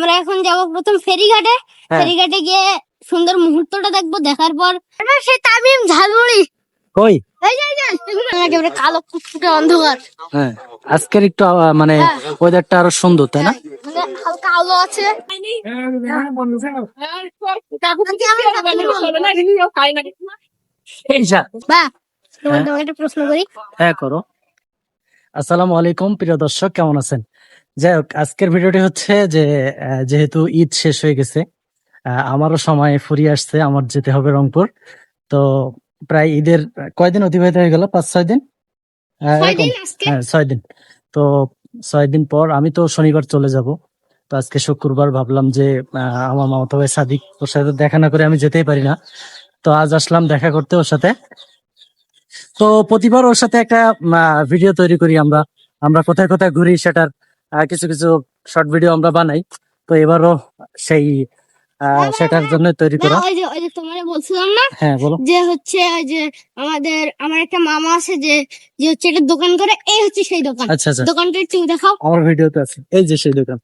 আমরা এখন যাবো প্রথম ফেরিঘাটে। ফেরিঘাটে গিয়ে সুন্দর মুহূর্তটা দেখবো, দেখার পর সেই তামিম ঝালমুড়ি কই একেবারে কালো কুচকুচে অন্ধকার। হ্যাঁ, আজকের একটু মানে ওয়েদারটা আরো সুন্দর, তাই না? মানে হালকা আলো আছে। বাহ, তোমাকে একটা প্রশ্ন করি। হ্যাঁ, করো। আসসালামু আলাইকুম প্রিয় দর্শক, কেমন আছেন? যাই হোক, আজকের ভিডিওটি হচ্ছে যে যেহেতু ঈদ শেষ হয়ে গেছে, আমারও সময় ফুরিয়ে আসছে, আমার যেতে হবে রংপুর। তো প্রায় ঈদের কয়দিন অতিবাহিত হয়ে গেল? 5-6 দিন। এরকম। হ্যাঁ, 6 দিন। তো 6 দিন পর আমি তো শনিবার চলে যাব। তো আজকে শুক্রবার, ভাবলাম যে আমার মামাতো ভাই সাদিক, ওর সাথে দেখা না করে আমি যেতেই পারি না। তো আজ আসলাম দেখা করতে ওর সাথে। তো প্রতিবার ওর সাথে একটা ভিডিও তৈরি করি আমরা আমরা কোথায় কোথায় ঘুরি, সেটার কিছু কিছু শর্ট ভিডিও আমরা বানাই। তো এবারও সেই সেটার জন্য তৈরি করা। ওই যে তোমারে বলছিলাম না, হ্যাঁ, বলো। যে হচ্ছে ওই যে আমার একটা মামা আছে যে যে হচ্ছে একটা দোকান করে, এই হচ্ছে সেই দোকান। আচ্ছা আচ্ছা, দোকানটা একটু দেখাও। আমার ভিডিওতে আছে, এই যে সেই দোকান।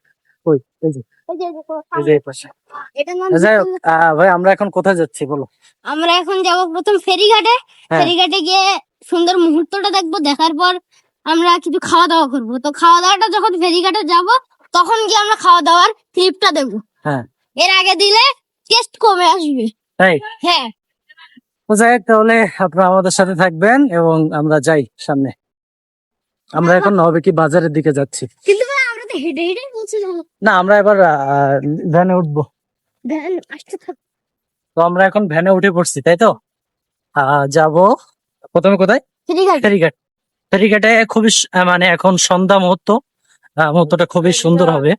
ওই এই যে ওই যে দেখো, এই যে এই পাশে। এটার নাম যাই হোক, ভাই আমরা এখন কোথায় যাচ্ছি বলো? আমরা এখন যাব প্রথম ফেরিঘাটে। হ্যাঁ। ফেরিঘাটে গিয়ে সুন্দর মুহূর্তটা দেখবো, দেখার পর আমরা কিছু খাওয়া দাওয়া করবো। তো খাওয়া দাওয়াটা যখন ফেরিঘাটে যাব, তখন গিয়ে আমরা খাওয়া দাওয়ার ক্লিপটা দেবো। হ্যাঁ, এর আগে দিলে টেস্ট কমে আসবে। তাই। হ্যাঁ, তো যাই হোক, তাহলে আপনারা আমাদের সাথে থাকবেন এবং আমরা যাই সামনে। আমরা এখন নবকি বাজারের দিকে যাচ্ছি। কিন্তু ভাই আমরা তো হেঁটে হেঁটে বলছিলাম। না, আমরা এবার ভ্যানে উঠবো। ভ্যান আসতে থাক। তো আমরা এখন ভ্যানে উঠে পড়ছি, তাই তো? যাব প্রথমে কোথায়? ফেরিঘাট। ফেরিঘাট। ফেরিঘাটে খুবই মানে এখন সন্ধ্যা মুহূর্ত, মুহূর্তটা খুবই সুন্দর হবে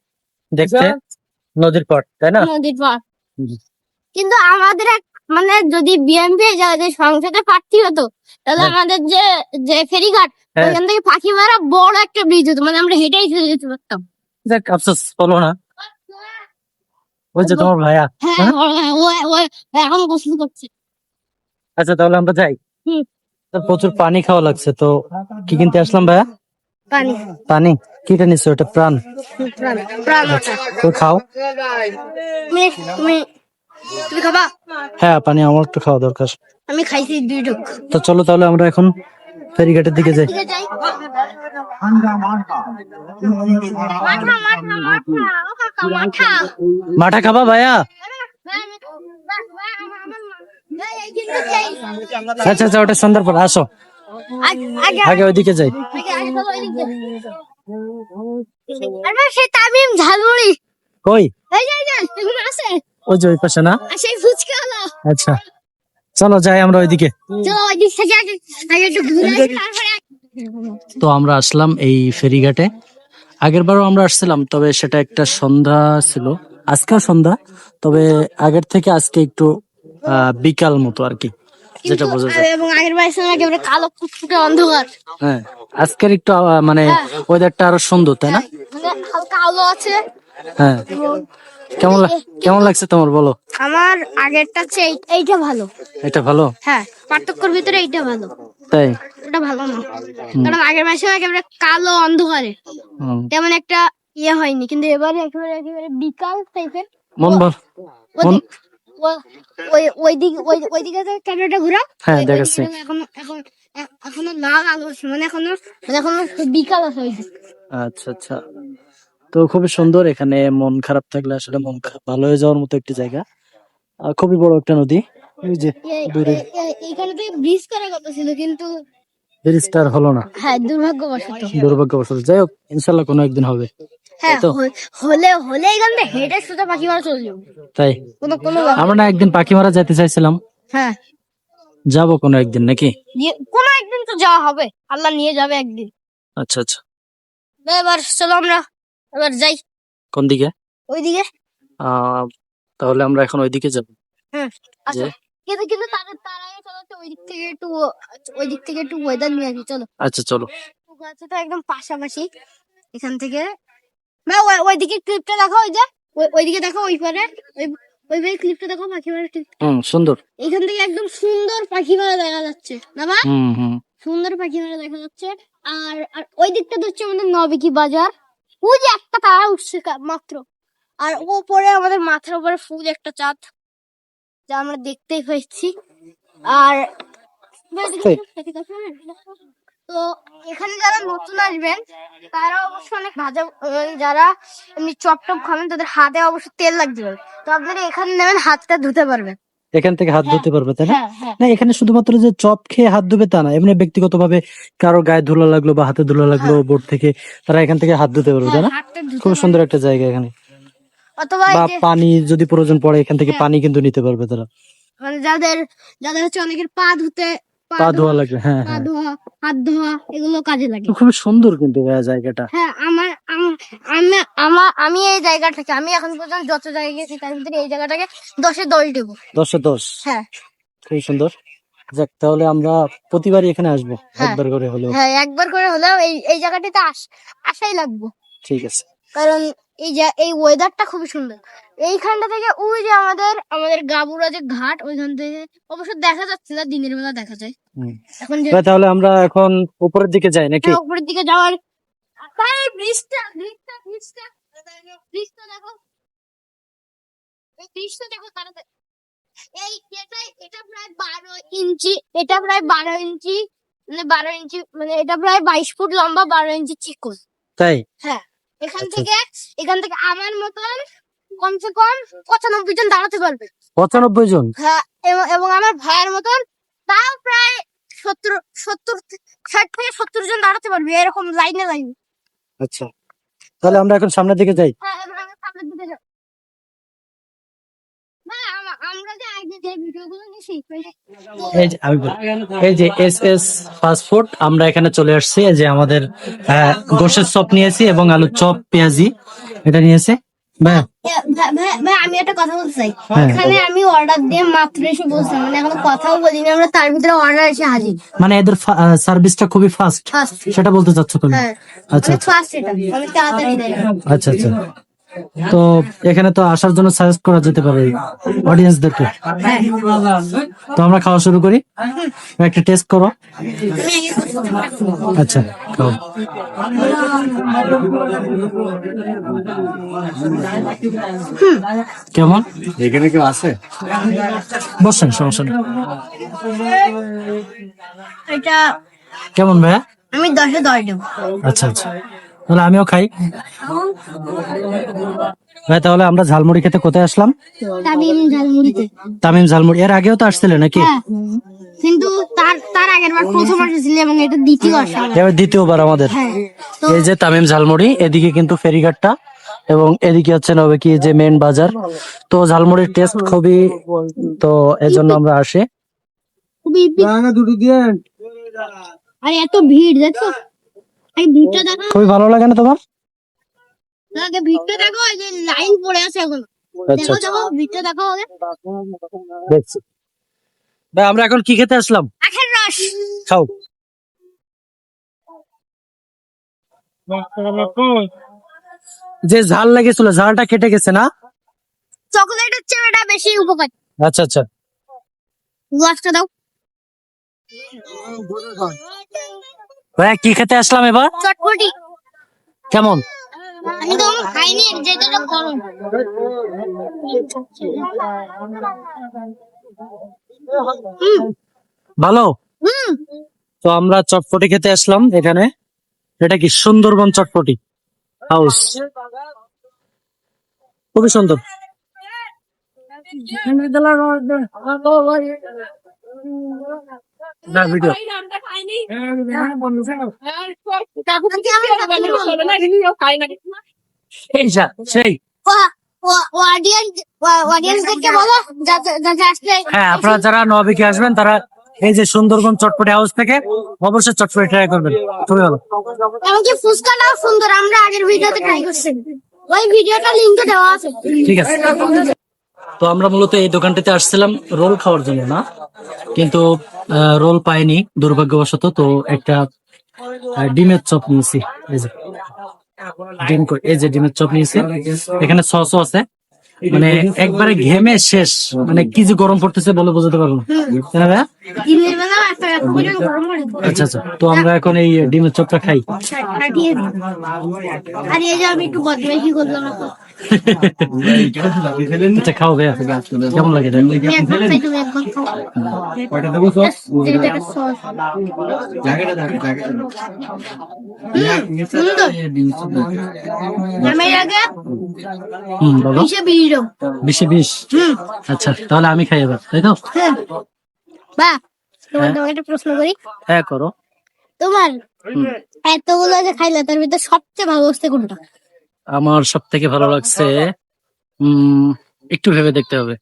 দেখতে, নদীর পাড়, তাই না? নদীর পার। কিন্তু আমাদের মানে যদি বিএমপি যে সংসদে প্রার্থী হতো, তাহলে হ্যাঁ। আমাদের যে যে ফেরিঘাট, হ্যাঁ। ওইখান থেকে পাখি মারা বড় একটা ব্রিজ হতো, মানে আমরা হেঁটেই চলে যেতে পারতাম। দেখ, আফসোস হলো না। ওই যে তোমার ভাইয়া। হ্যাঁ, ও এখন গোসল করছে। আচ্ছা, তাহলে আমরা যাই। হুম। তো প্রচুর পানি খাওয়া লাগছে, তো কি কিনতে আসলাম ভাইয়া? পানি। পানি কিটা নিচ্ছে? ওটা প্রাণ। প্রাণ। তো খাও। তুমি তুমি তুমি খাবা? হ্যাঁ, পানি আমার একটু খাওয়া দরকার। আমি খাইছি 2 ঢোক। তো চলো তাহলে আমরা এখন ফেরিঘাটের দিকে যাই। ঠিক আছে, যাই। মাঠা মাঠা মাঠা, ও কাকা মাঠা। মাঠা খাবা ভাইয়া? আচ্ছা আচ্ছা, ওটা সন্ধ্যার পর আসো, আগে ওইদিকে যাই। সেই তামিম ঝালমুড়ি কই? এই যে এখানে আছে। ওই যে ওই পাশে না? আর সেই ফুচকা হলো। আচ্ছা, চলো যাই আমরা ওইদিকে। চলো ওই দিক থেকে আগে একটু ঘুরে আসি, তারপরে। তো আমরা আসলাম এই ফেরিঘাটে। আগের বারও আমরা আসছিলাম, তবে সেটা একটা সন্ধ্যা ছিল, আজকেও সন্ধ্যা, তবে আগের থেকে আজকে একটু বিকাল মতো আর কি, যেটা বোঝা যায়। এবং আগের বার ছিলাম একেবারে কালো কুচকুচে অন্ধকার। হ্যাঁ, আজকের একটু মানে ওয়েদারটা আরো সুন্দর, তাই না? মানে হালকা আলো আছে। হ্যাঁ, কেমন লাগছে তোমার, বলো? আমার আগেরটা চেয়ে এইটা ভালো। এটা ভালো? হ্যাঁ, পার্থক্যের ভিতরে এইটা ভালো। তাই? ওটা ভালো না, কারণ আগের মাসে একেবারে কালো অন্ধকারে তেমন একটা ইয়ে হয়নি, কিন্তু এবারে একেবারে একেবারে বিকাল টাইপের মন ভালো। ওইদিকে ক্যামেরাটা ঘুরাও। হ্যাঁ, দেখাচ্ছি। এখনো লাল আলো আছে, মানে এখনো বিকাল আছে। আচ্ছা আচ্ছা, তো খুবই সুন্দর এখানে। মন খারাপ থাকলে আসলে মন ভালো হয়ে যাওয়ার মতো একটি জায়গা। খুবই বড় একটা নদী, এই যে দূরে। এখানে তো ব্রিজ করার কথা ছিল, কিন্তু ব্রিজটা হলো না। হ্যাঁ, দুর্ভাগ্যবশত। যাই হোক, ইনশাল্লাহ কোনো একদিন হবে। হ্যাঁ, হলে এখান থেকে হেঁটে সোজা পাখি মারা চলে যাবো। তাই কোনো আমরা না একদিন পাখি মারা যেতে চাইছিলাম। হ্যাঁ, যাবো কোনো একদিন, নাকি? কোনো একদিন তো যাওয়া হবে, আল্লাহ নিয়ে যাবে একদিন। আচ্ছা আচ্ছা, এবার চলো আমরা এবার যাই। কোন দিকে? ওইদিকে। তাহলে আমরা এখন ওইদিকে যাবো। হ্যাঁ, আচ্ছা। কিন্তু তার আগে চলো তো ওই দিক থেকে একটু ওয়েদার নিয়ে আসি, চলো। আচ্ছা, চলো। আছে তো একদম পাশাপাশি এখান থেকে। ওইদিকে ক্লিপটা দেখো, ওই যে ওইদিকে দেখো, ওই পারে ওই ক্লিপটা দেখো, পাখি মারা ক্লিপ। সুন্দর। এখান থেকে একদম সুন্দর পাখি মারা দেখা যাচ্ছে না ভাই? সুন্দর পাখি মারা দেখা যাচ্ছে। আর ওই দিকটা তো হচ্ছে আমাদের নবকি বাজার। ওই যে একটা তারা উঠছে মাত্র, আর উপরে আমাদের মাথার উপরে ফুল একটা চাঁদ, যা আমরা দেখতেই পাচ্ছি। আর তো এখানে যারা নতুন আসবেন তারা অবশ্য অনেক ভাজা, যারা এমনি চপ টপ খাবেন তাদের হাতে অবশ্য তেল লাগতে পারে, তো আপনারা এখানে নেবেন, হাতটা ধুতে পারবেন। এখান থেকে হাত ধুতে পারবে, তাই না? হ্যাঁ হ্যাঁ না, এখানে শুধুমাত্র যে চপ খেয়ে হাত ধুবে তা না, এমনি ব্যক্তিগত ভাবে কারো গায়ে ধুলা লাগলো বা হাতে ধুলা লাগলো বোর্ড থেকে, তারা এখান থেকে হাত ধুতে পারবে, তাই না? হাতটা ধুতে খুব সুন্দর একটা জায়গা এখানে। অথবা বা এই যে পানি যদি প্রয়োজন পড়ে এখান থেকে হ্যাঁ। পানি কিন্তু নিতে পারবে তারা। মানে যাদের যাদের হচ্ছে অনেকের পা ধুতে, পা ধোয়া লাগবে, হ্যাঁ পা হ্যাঁ। ধোয়া, হাত ধোয়া, এগুলো কাজে লাগে। খুবই সুন্দর কিন্তু ভাইয়া জায়গাটা। হ্যাঁ, আমি এই জায়গাটাকে, আমি এখন পর্যন্ত যত জায়গায় গেছি তার ভিতরে এই জায়গাটাকে 10-এ 10 দেবো। 10-এ 10। হ্যাঁ খুবই সুন্দর। যাক, তাহলে আমরা প্রতিবারই এখানে আসবো, হ্যাঁ একবার করে হলেও। হ্যাঁ, একবার করে হলেও এই জায়গাটিতে আসাই লাগবে। ঠিক আছে। কারণ এই ওয়েদারটা খুবই সুন্দর। এইখানটা থেকে ওই যে আমাদের গাবুরা যে ঘাট, ওইখান থেকে অবশ্য দেখা যাচ্ছে না, দিনের বেলা দেখা যায়। হুম। এখন যে ভাই, তাহলে আমরা এখন উপরের দিকে যাই নাকি? উপরের দিকে যাওয়ার, ভাই ব্রিজটা দেখো, এই ব্রিজটা দেখো তাড়াতাড়ি। এটা প্রায় 12 ইঞ্চি, মানে 12 ইঞ্চি, মানে এটা প্রায় 22 ফুট লম্বা, 12 ইঞ্চি চিকন। তাই? হ্যাঁ, এখান আচ্ছা। থেকে আমার মতন কমসে কম 95 জন দাঁড়াতে পারবে। 95 জন? হ্যাঁ, এবং আমার ভাইয়ের মতন তাও প্রায় 60 থেকে 70 জন দাঁড়াতে পারবে, এরকম লাইনে। আচ্ছা, তাহলে আমরা এখন সামনের দিকে যাই। হ্যাঁ, এবং আমরা সামনের দিকে যাব। না, আমরা যে আগে যে ভিডিওগুলো নিছি, এই যে আমি বলি, এই যে এস ফাস্ট ফুড, আমরা এখানে চলে আসছি। এই যে আমাদের গোশের চপ নিয়েছি এবং আলুর চপ, পেঁয়াজি এটা নিয়েছে। ভাই, ভাই আমি একটা কথা বলতে চাই। হ্যাঁ। এখানে আমি অর্ডার দিয়ে মাত্র এসে বলছিলাম, মানে এখনো কথাও বলিনি আমরা, তার ভিতরে অর্ডার এসে হাজির। মানে এদের সার্ভিসটা খুবই ফাস্ট, ফার্স্ট, সেটা বলতে চাচ্ছ তুমি? হ্যাঁ, আচ্ছা মানে আচ্ছা ফার্স্ট, এটা আমি তাড়াতাড়ি দেয়। আচ্ছা আচ্ছা। তো এখানে তো আসার জন্য সাজেস্ট করা যেতে পারে অডিয়েন্সদেরকে। হ্যাঁ, তো আমরা খাওয়া শুরু করি, একটা টেস্ট করো। আচ্ছা, খাও। কেমন? এখানে কেউ আছে? বসেন, সমস্যা নেই। এটা কেমন ভাইয়া? আমি 10-এ 10 দেবো। আচ্ছা আচ্ছা, তাহলে আমিও খাই। ভাই, তাহলে আমরা ঝালমুড়ি খেতে কোথায় আসলাম? তামিম ঝালমুড়িতে। তামিম ঝালমুড়ি। এর আগেও তো আসছিলে নাকি? হ্যাঁ, কিন্তু তার আগের বার প্রথম আসছিল এবং এটা দ্বিতীয় আসা। এবার দ্বিতীয়বার আমাদের। হ্যাঁ, তো এই যে তামিম ঝালমুড়ি, এদিকে কিন্তু ফেরিঘাটটা এবং এদিকে হচ্ছে নবে কি যে মেন বাজার। তো ঝালমুড়ির টেস্ট খুবই, তো এজন্য আমরা আসি। খুবই আর এত ভিড় দেখো, এই ভিড়টা দেখো, খুবই ভালো লাগে না তোমার? আগে ভিড়টা দেখো, এই যে লাইন পড়ে আছে এখন। আচ্ছা দেখো আচ্ছা, দেখো ভিড়টা দেখো আগে। দেখছি। ভাই, আমরা এখন কি খেতে আসলাম? আখের রস। খাও। যে ঝাল লেগেছিল, ঝালটা কেটে গেছে না? চকোলেটের চেয়ে এটা বেশি উপকার। আচ্ছা আচ্ছা। গ্লাসটা দাও। ভাইয়া, কি খেতে আসলাম এবার? চটপটি। কেমন? আমি তো খাইনি, যেটা গরম। ভালো। হুম, তো আমরা চটপটি খেতে আসলাম এখানে। এটা কি সুন্দরবন চটপটি হাউস, খুবই সুন্দর। না, ভিডিও। সেই অডিয়েন্সদেরকে বলো যাতে আসলে। হ্যাঁ, আপনারা যারা নবাবিকে আসবেন তারা এই যে সুন্দরবন চটপটি হাউস থেকে অবশ্যই চটপটি ট্রাই করবেন, খুবই ভালো। এমনকি ফুচকাটাও সুন্দর, আমরা আগের ভিডিওতে ট্রাই করছি, ওই ভিডিওটা লিংকে দেওয়া আছে। ঠিক আছে। তো আমরা মূলত এই দোকানটিতে আসছিলাম রোল খাওয়ার জন্য না, কিন্তু রোল পাইনি দুর্ভাগ্যবশত। তো একটা ডিমের চপ নিয়েছি। এই যে এই যে ডিমের চপ নিয়েছি, এখানে সসও আছে। মানে একবারে ঘেমে শেষ, মানে কি যে গরম পড়তেছে বলে বোঝাতে পারবো না, তাই না ভাইয়া? দিনের বেলা আচ্ছা আচ্ছা, তো আমরা এখন এই ডিমের চপটা খাই। আর এই যে আমি একটু বদমাইশি করলাম এখন। আচ্ছা খাও ভাইয়া, কেমন লাগে এটা? তুমি একবার খাই, তুমি একবার খাও। এটা একটা sauce। সুন্দর। আমি এর আগে বলো। 20 এ 20 দাও। 20 এ 20? আচ্ছা তাহলে আমি খাই এবার, তাই তো? হ্যাঁ। বাহ, হ্যাঁ। তোমাকে একটা প্রশ্ন করি। হ্যাঁ করো। তোমার এতগুলো যে খাইলে তার ভিতরে সবচেয়ে ভালো লাগছে কোনটা? আমার সব থেকে ভালো লাগছে, একটু ভেবে দেখতে হবে।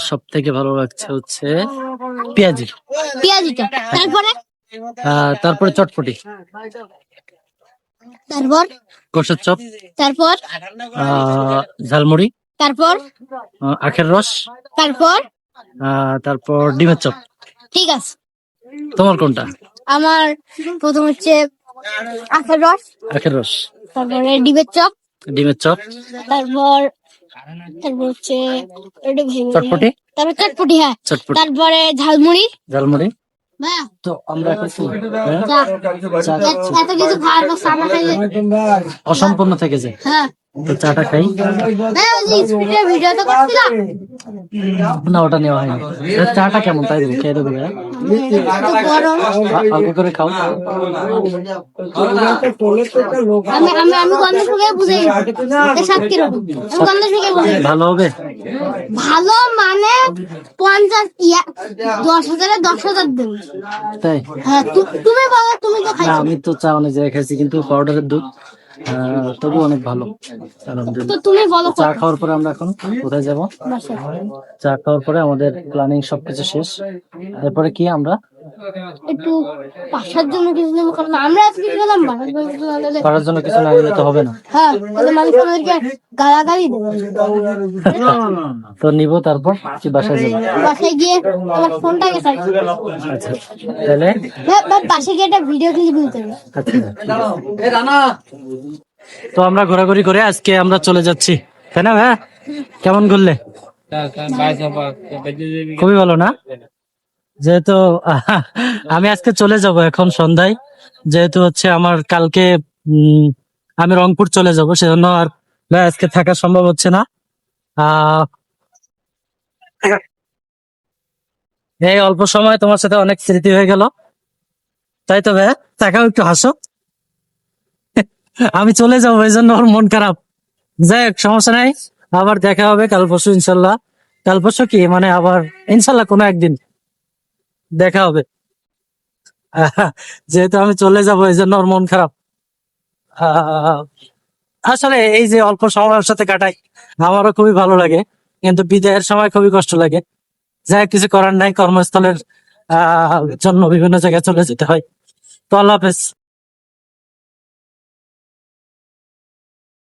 সব থেকে ভালো লাগছে হচ্ছে পেঁয়াজি। পেঁয়াজিটা। তারপরে তারপরে চটপটি, তারপর কষের চপ, তারপর ঝালমুড়ি, তারপর আখের রস, তারপর তারপর ডিমের চপ। ঠিক আছে। তোমার কোনটা? আমার প্রথম হচ্ছে আখের রস, আখের রস, তারপরে ডিমের চপ, ডিমের চপ, তারপর তারপর হচ্ছে একটু ভেবে চটপটি, তারপর চটপটি, হ্যাঁ, চটপটি, তারপরে ঝালমুড়ি। ঝালমুড়ি। হ্যাঁ, তো আমরা এখন কি? চা। এত কিছু খাওয়ার পর চাটা খাইলে অসম্পূর্ণ থেকে যায়, হ্যাঁ। তো চাটা খাই। হ্যাঁ, ওই যে স্পিডের ভিডিও তো করছিলাম। না ওটা নেওয়া হয়নি। চাটা কেমন তাই দেবো, খেয়ে দেবো ভাইয়া? একটু গরম। অল্প করে খাও। আমি আমি আমি গন্ধ শুকে বুঝাই এটা স্বাদ কিরকম। আমি গন্ধ শুকে বুঝাই ভালো হবে? ভালো মানে 10,000-এ 10,000 দেবো। তাই? হ্যাঁ, তুমি বলো, তুমি তো না খাইছো। আমি তো চা অনেক জায়গায় খাইছি, কিন্তু পাউডারের দুধ তবু অনেক ভালো, তো আলহামদুলিল্লাহ। তুমি বলো চা খাওয়ার পরে আমরা এখন কোথায় যাব? বাসায়। চা খাওয়ার পরে আমাদের প্ল্যানিং সবকিছু শেষ। এরপরে কি আমরা একটু বাসার জন্য কিছু নেবো, কারণ আমরা আজকে গেলাম বাসার জন্য কিছু না নিলে- করার জন্য কিছু না নিলে তো হবে না। হ্যাঁ, তাহলে মানুষ আমাদেরকে গালাগালি দেবে। তো নিব, তারপর কি বাসায় যাবো? বাসায় গিয়ে আমার ফোনটাকে চাই। আচ্ছা তাহলে বাসায় গিয়ে একটা ভিডিও ক্লিপ নিতে হবে। আচ্ছা। তো আমরা ঘোরাঘুরি করে আজকে আমরা চলে যাচ্ছি, তাই না ভাইয়া? কেমন ঘুরলে? খুবই ভালো না? যেহেতু আমি আজকে চলে যাব এখন সন্ধ্যায়, যেহেতু হচ্ছে আমার কালকে আমি রংপুর চলে যাব, সেজন্য আর ভাই আজকে থাকা সম্ভব হচ্ছে না। এই অল্প সময় তোমার সাথে অনেক স্মৃতি হয়ে গেল, তাই তো ভাইয়া? তাকাও একটু হাসো। আমি চলে যাবো এই জন্য ওর মন খারাপ। যাই হোক, সমস্যা নাই, আবার দেখা হবে কাল পরশু ইনশাল্লাহ। কাল পরশু কি মানে আবার ইনশাল্লাহ কোনো একদিন দেখা হবে। যেহেতু আমি চলে যাবো এই জন্য ওর মন খারাপ। আসলে এই যে অল্প সময় ওর সাথে কাটাই আমারও খুবই ভালো লাগে, কিন্তু বিদায়ের সময় খুবই কষ্ট লাগে। যাই হোক, কিছু করার নাই, কর্মস্থলের জন্য বিভিন্ন জায়গায় চলে যেতে হয়। তো আল্লাহ হাফেজ।